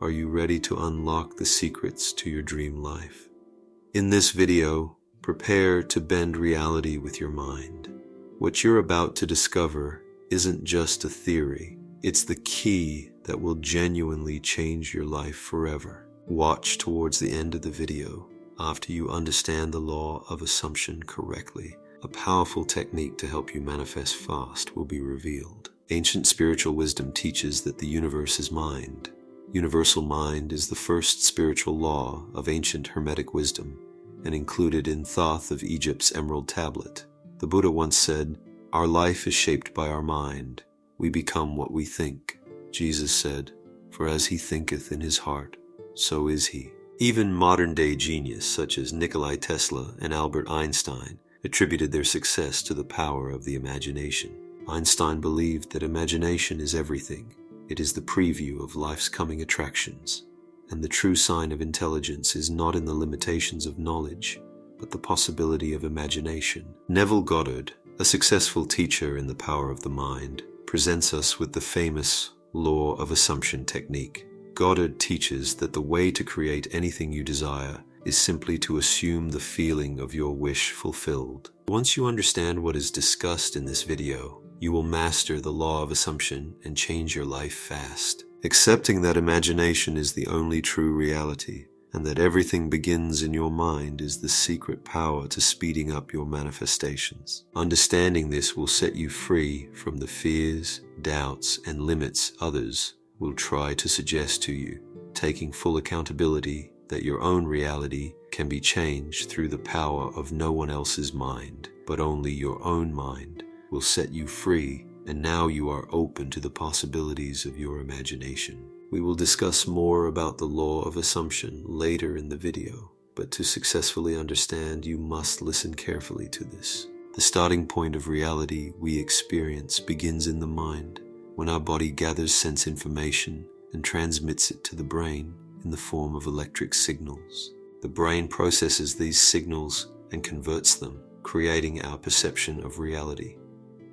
Are you ready to unlock the secrets to your dream life? In this video, prepare to bend reality with your mind. What you're about to discover isn't just a theory. It's the key that will genuinely change your life forever. Watch towards the end of the video. After you understand the law of assumption correctly, a powerful technique to help you manifest fast will be revealed. Ancient spiritual wisdom teaches that the universe is mind. Universal mind is the first spiritual law of ancient Hermetic wisdom and included in Thoth of Egypt's Emerald Tablet. The Buddha once said, "Our life is shaped by our mind. We become what we think." Jesus said, "For as he thinketh in his heart, so is he." Even modern-day genius such as Nikola Tesla and Albert Einstein attributed their success to the power of the imagination. Einstein believed that imagination is everything. It is the preview of life's coming attractions, and the true sign of intelligence is not in the limitations of knowledge, but the possibility of imagination. Neville Goddard, a successful teacher in the power of the mind, presents us with the famous law of assumption technique. Goddard teaches that the way to create anything you desire is simply to assume the feeling of your wish fulfilled. Once you understand what is discussed in this video, you will master the law of assumption and change your life fast. Accepting that imagination is the only true reality, and that everything begins in your mind is the secret power to speeding up your manifestations. Understanding this will set you free from the fears, doubts, and limits others will try to suggest to you, taking full accountability that your own reality can be changed through the power of no one else's mind, but only your own mind will set you free, and now you are open to the possibilities of your imagination. We will discuss more about the law of assumption later in the video, but to successfully understand, you must listen carefully to this. The starting point of reality we experience begins in the mind, when our body gathers sense information and transmits it to the brain in the form of electric signals. The brain processes these signals and converts them, creating our perception of reality.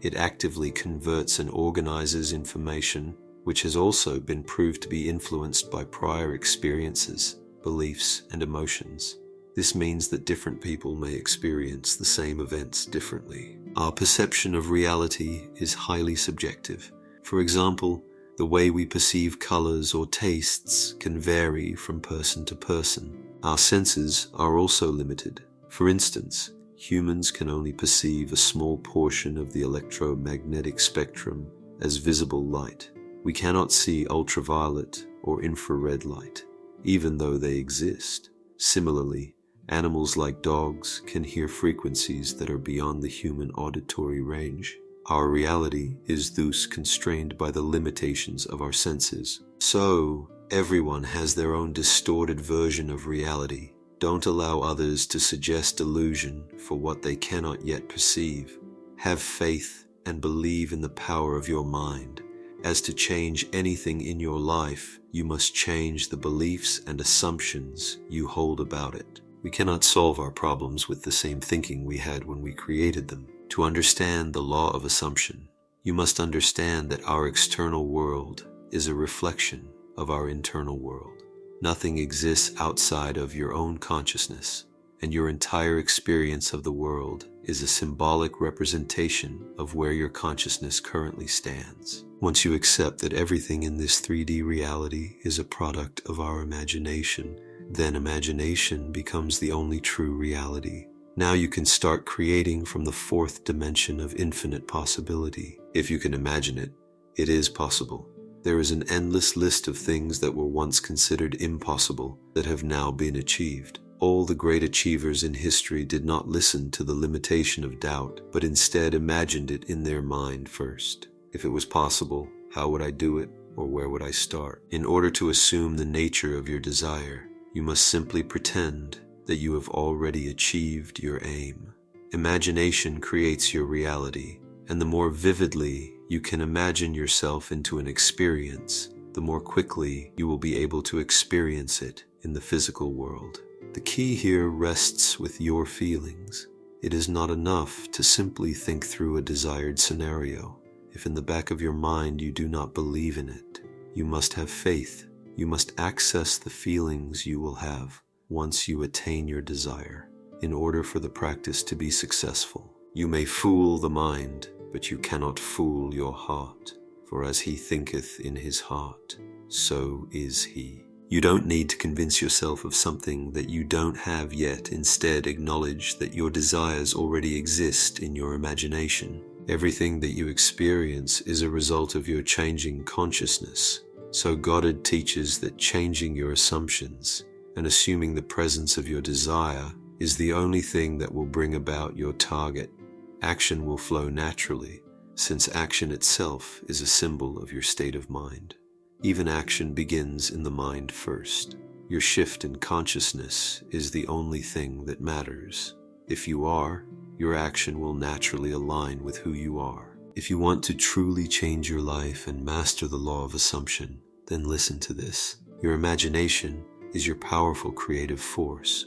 It actively converts and organizes information, which has also been proved to be influenced by prior experiences, beliefs, and emotions. This means that different people may experience the same events differently. Our perception of reality is highly subjective. For example, the way we perceive colors or tastes can vary from person to person. Our senses are also limited. For instance, humans can only perceive a small portion of the electromagnetic spectrum as visible light. We cannot see ultraviolet or infrared light, even though they exist. Similarly, animals like dogs can hear frequencies that are beyond the human auditory range. Our reality is thus constrained by the limitations of our senses. So, everyone has their own distorted version of reality. Don't allow others to suggest delusion for what they cannot yet perceive. Have faith and believe in the power of your mind. As to change anything in your life, you must change the beliefs and assumptions you hold about it. We cannot solve our problems with the same thinking we had when we created them. To understand the law of assumption, you must understand that our external world is a reflection of our internal world. Nothing exists outside of your own consciousness, and your entire experience of the world is a symbolic representation of where your consciousness currently stands. Once you accept that everything in this 3D reality is a product of our imagination, then imagination becomes the only true reality. Now you can start creating from the fourth dimension of infinite possibility. If you can imagine it, it is possible. There is an endless list of things that were once considered impossible that have now been achieved. All the great achievers in history did not listen to the limitation of doubt, but instead imagined it in their mind first. If it was possible, how would I do it, or where would I start? In order to assume the nature of your desire, you must simply pretend that you have already achieved your aim. Imagination creates your reality, and the more vividly you can imagine yourself into an experience, the more quickly you will be able to experience it in the physical world. The key here rests with your feelings. It is not enough to simply think through a desired scenario. If in the back of your mind you do not believe in it, you must have faith You must access the feelings you will have once you attain your desire in order for the practice to be successful. You may fool the mind, but you cannot fool your heart. For as he thinketh in his heart, so is he. You don't need to convince yourself of something that you don't have yet. Instead, acknowledge that your desires already exist in your imagination. Everything that you experience is a result of your changing consciousness. So Goddard teaches that changing your assumptions and assuming the presence of your desire is the only thing that will bring about your target. Action will flow naturally, since action itself is a symbol of your state of mind. Even action begins in the mind first. Your shift in consciousness is the only thing that matters. If you are, your action will naturally align with who you are. If you want to truly change your life and master the law of assumption, then listen to this. Your imagination is your powerful creative force.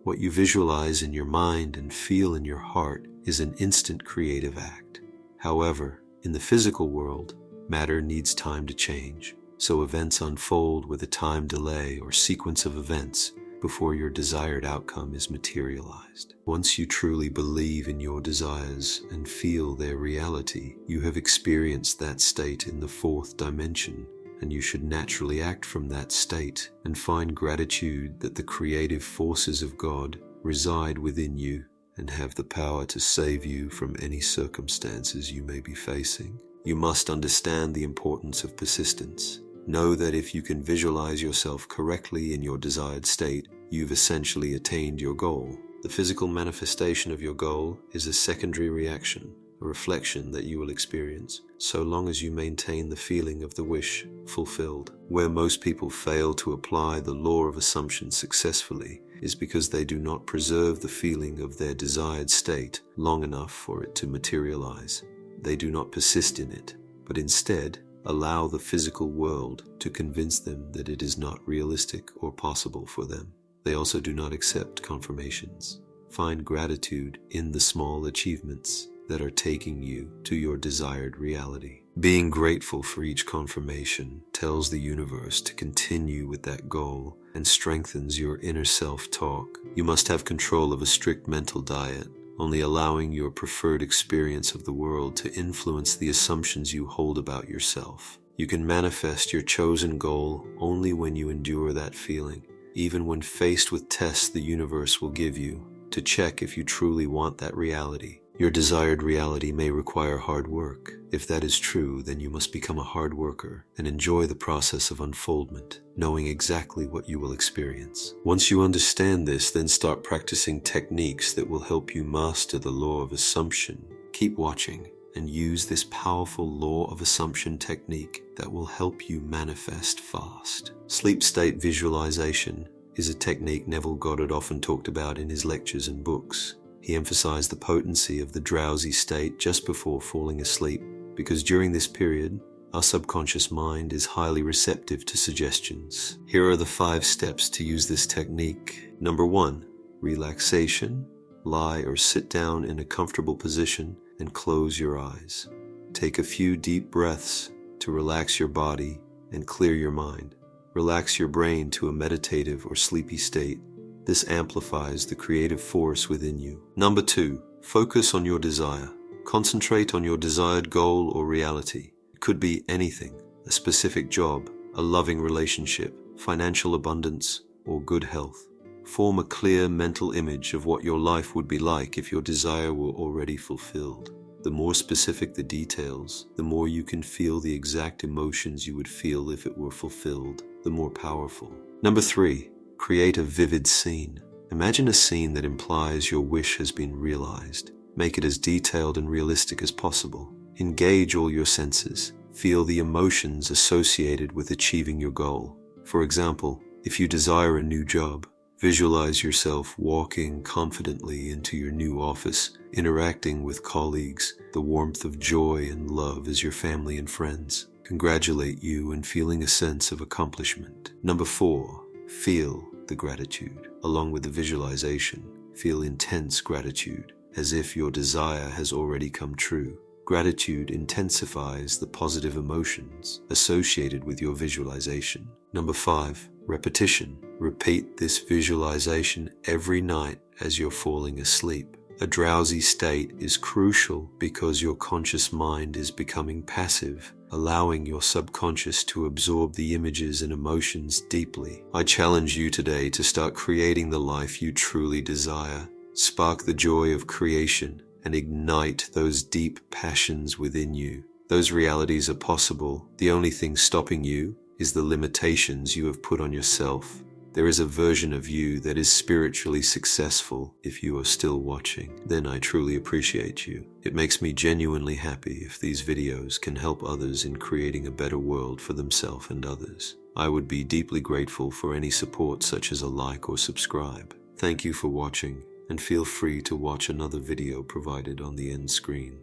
What you visualize in your mind and feel in your heart is an instant creative act. However, in the physical world, matter needs time to change. So events unfold with a time delay or sequence of events before your desired outcome is materialized. Once you truly believe in your desires and feel their reality, you have experienced that state in the fourth dimension, and you should naturally act from that state and find gratitude that the creative forces of God reside within you and have the power to save you from any circumstances you may be facing. You must understand the importance of persistence. Know that if you can visualize yourself correctly in your desired state, you've essentially attained your goal. The physical manifestation of your goal is a secondary reaction, a reflection that you will experience, so long as you maintain the feeling of the wish fulfilled. Where most people fail to apply the law of assumption successfully is because they do not preserve the feeling of their desired state long enough for it to materialize. They do not persist in it, but instead allow the physical world to convince them that it is not realistic or possible for them. They also do not accept confirmations. Find gratitude in the small achievements that are taking you to your desired reality. Being grateful for each confirmation tells the universe to continue with that goal and strengthens your inner self-talk. You must have control of a strict mental diet, only allowing your preferred experience of the world to influence the assumptions you hold about yourself. You can manifest your chosen goal only when you endure that feeling, even when faced with tests the universe will give you, to check if you truly want that reality. Your desired reality may require hard work. If that is true, then you must become a hard worker and enjoy the process of unfoldment, knowing exactly what you will experience. Once you understand this, then start practicing techniques that will help you master the law of assumption. Keep watching and use this powerful law of assumption technique that will help you manifest fast. Sleep state visualization is a technique Neville Goddard often talked about in his lectures and books. He emphasized the potency of the drowsy state just before falling asleep, because during this period, our subconscious mind is highly receptive to suggestions. Here are the 5 steps to use this technique. Number 1, relaxation. Lie or sit down in a comfortable position and close your eyes. Take a few deep breaths to relax your body and clear your mind. Relax your brain to a meditative or sleepy state. This amplifies the creative force within you. Number 2, focus on your desire. Concentrate on your desired goal or reality. It could be anything: a specific job, a loving relationship, financial abundance, or good health. Form a clear mental image of what your life would be like if your desire were already fulfilled. The more specific the details, the more you can feel the exact emotions you would feel if it were fulfilled, the more powerful. Number 3, create a vivid scene. Imagine a scene that implies your wish has been realized. Make it as detailed and realistic as possible. Engage all your senses. Feel the emotions associated with achieving your goal. For example, if you desire a new job, visualize yourself walking confidently into your new office, interacting with colleagues. The warmth of joy and love as your family and friends congratulate you and feeling a sense of accomplishment. Number 4, feel the gratitude. Along with the visualization, feel intense gratitude, as if your desire has already come true. Gratitude intensifies the positive emotions associated with your visualization. Number 5, repetition. Repeat this visualization every night as you're falling asleep. A drowsy state is crucial because your conscious mind is becoming passive, allowing your subconscious to absorb the images and emotions deeply. I challenge you today to start creating the life you truly desire. Spark the joy of creation and ignite those deep passions within you. Those realities are possible. The only thing stopping you is the limitations you have put on yourself. There is a version of you that is spiritually successful. If you are still watching, then I truly appreciate you. It makes me genuinely happy if these videos can help others in creating a better world for themselves and others. I would be deeply grateful for any support such as a like or subscribe. Thank you for watching, and feel free to watch another video provided on the end screen.